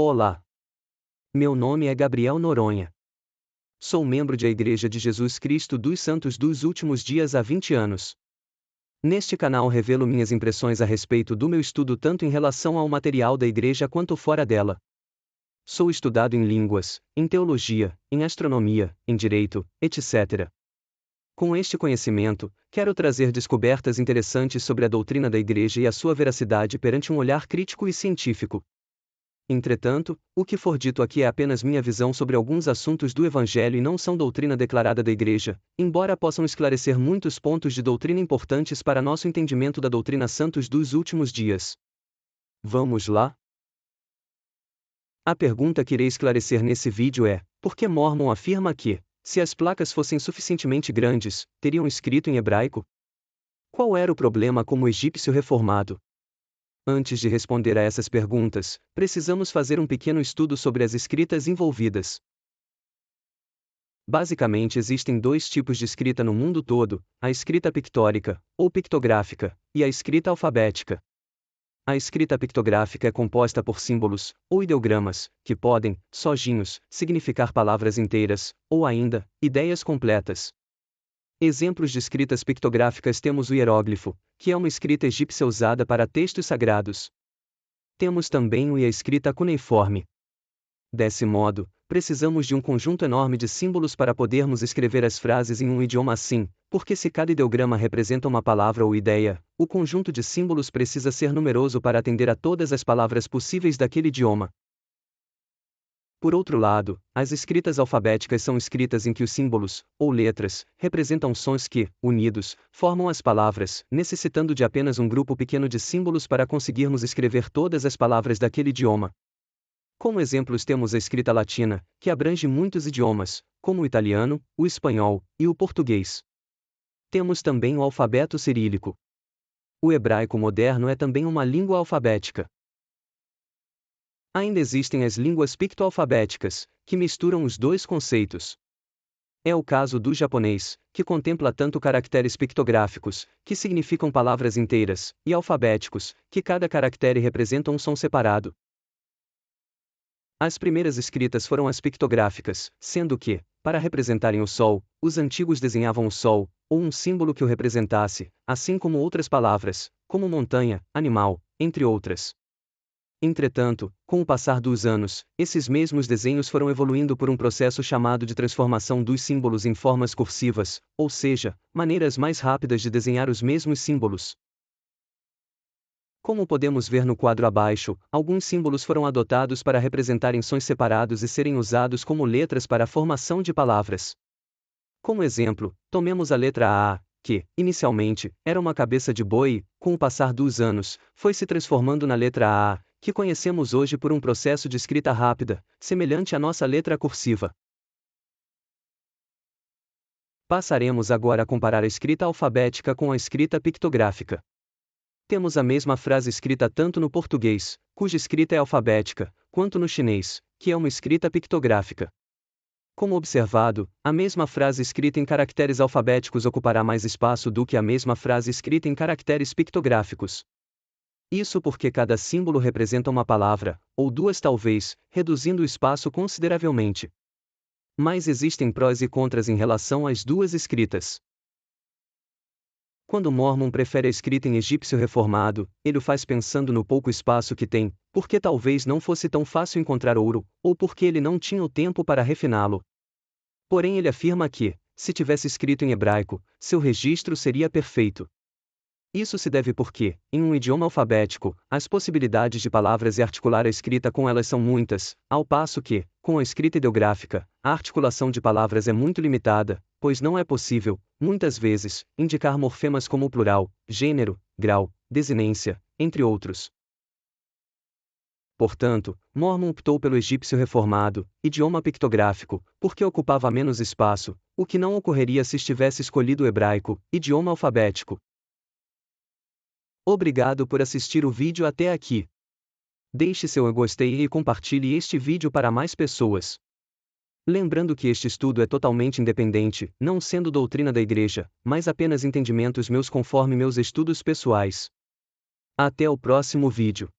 Olá. Meu nome é Gabriel Noronha. Sou membro da Igreja de Jesus Cristo dos Santos dos Últimos Dias há 20 anos. Neste canal revelo minhas impressões a respeito do meu estudo tanto em relação ao material da igreja quanto fora dela. Sou estudado em línguas, em teologia, em astronomia, em direito, etc. Com este conhecimento, quero trazer descobertas interessantes sobre a doutrina da igreja e a sua veracidade perante um olhar crítico e científico. Entretanto, o que for dito aqui é apenas minha visão sobre alguns assuntos do Evangelho e não são doutrina declarada da Igreja, embora possam esclarecer muitos pontos de doutrina importantes para nosso entendimento da doutrina santos dos últimos dias. Vamos lá? A pergunta que irei esclarecer nesse vídeo é: por que Mormon afirma que, se as placas fossem suficientemente grandes, teriam escrito em hebraico? Qual era o problema como egípcio reformado? Antes de responder a essas perguntas, precisamos fazer um pequeno estudo sobre as escritas envolvidas. Basicamente existem dois tipos de escrita no mundo todo, a escrita pictórica, ou pictográfica, e a escrita alfabética. A escrita pictográfica é composta por símbolos, ou ideogramas, que podem, sozinhos, significar palavras inteiras, ou ainda, ideias completas. Exemplos de escritas pictográficas: temos o hieróglifo, que é uma escrita egípcia usada para textos sagrados. Temos também a escrita cuneiforme. Desse modo, precisamos de um conjunto enorme de símbolos para podermos escrever as frases em um idioma assim, porque se cada ideograma representa uma palavra ou ideia, o conjunto de símbolos precisa ser numeroso para atender a todas as palavras possíveis daquele idioma. Por outro lado, as escritas alfabéticas são escritas em que os símbolos, ou letras, representam sons que, unidos, formam as palavras, necessitando de apenas um grupo pequeno de símbolos para conseguirmos escrever todas as palavras daquele idioma. Como exemplos temos a escrita latina, que abrange muitos idiomas, como o italiano, o espanhol e o português. Temos também o alfabeto cirílico. O hebraico moderno é também uma língua alfabética. Ainda existem as línguas pictoalfabéticas, que misturam os dois conceitos. É o caso do japonês, que contempla tanto caracteres pictográficos, que significam palavras inteiras, e alfabéticos, que cada caractere representa um som separado. As primeiras escritas foram as pictográficas, sendo que, para representarem o sol, os antigos desenhavam o sol, ou um símbolo que o representasse, assim como outras palavras, como montanha, animal, entre outras. Entretanto, com o passar dos anos, esses mesmos desenhos foram evoluindo por um processo chamado de transformação dos símbolos em formas cursivas, ou seja, maneiras mais rápidas de desenhar os mesmos símbolos. Como podemos ver no quadro abaixo, alguns símbolos foram adotados para representarem sons separados e serem usados como letras para a formação de palavras. Como exemplo, tomemos a letra A, que, inicialmente, era uma cabeça de boi e, com o passar dos anos, foi se transformando na letra A, que conhecemos hoje por um processo de escrita rápida, semelhante à nossa letra cursiva. Passaremos agora a comparar a escrita alfabética com a escrita pictográfica. Temos a mesma frase escrita tanto no português, cuja escrita é alfabética, quanto no chinês, que é uma escrita pictográfica. Como observado, a mesma frase escrita em caracteres alfabéticos ocupará mais espaço do que a mesma frase escrita em caracteres pictográficos. Isso porque cada símbolo representa uma palavra, ou duas talvez, reduzindo o espaço consideravelmente. Mas existem prós e contras em relação às duas escritas. Quando Mormon prefere a escrita em egípcio reformado, ele o faz pensando no pouco espaço que tem, porque talvez não fosse tão fácil encontrar ouro, ou porque ele não tinha o tempo para refiná-lo. Porém ele afirma que, se tivesse escrito em hebraico, seu registro seria perfeito. Isso se deve porque, em um idioma alfabético, as possibilidades de palavras e articular a escrita com elas são muitas, ao passo que, com a escrita ideográfica, a articulação de palavras é muito limitada, pois não é possível, muitas vezes, indicar morfemas como plural, gênero, grau, desinência, entre outros. Portanto, Mormon optou pelo egípcio reformado, idioma pictográfico, porque ocupava menos espaço, o que não ocorreria se estivesse escolhido o hebraico, idioma alfabético. Obrigado por assistir o vídeo até aqui. Deixe seu gostei e compartilhe este vídeo para mais pessoas. Lembrando que este estudo é totalmente independente, não sendo doutrina da igreja, mas apenas entendimentos meus conforme meus estudos pessoais. Até o próximo vídeo.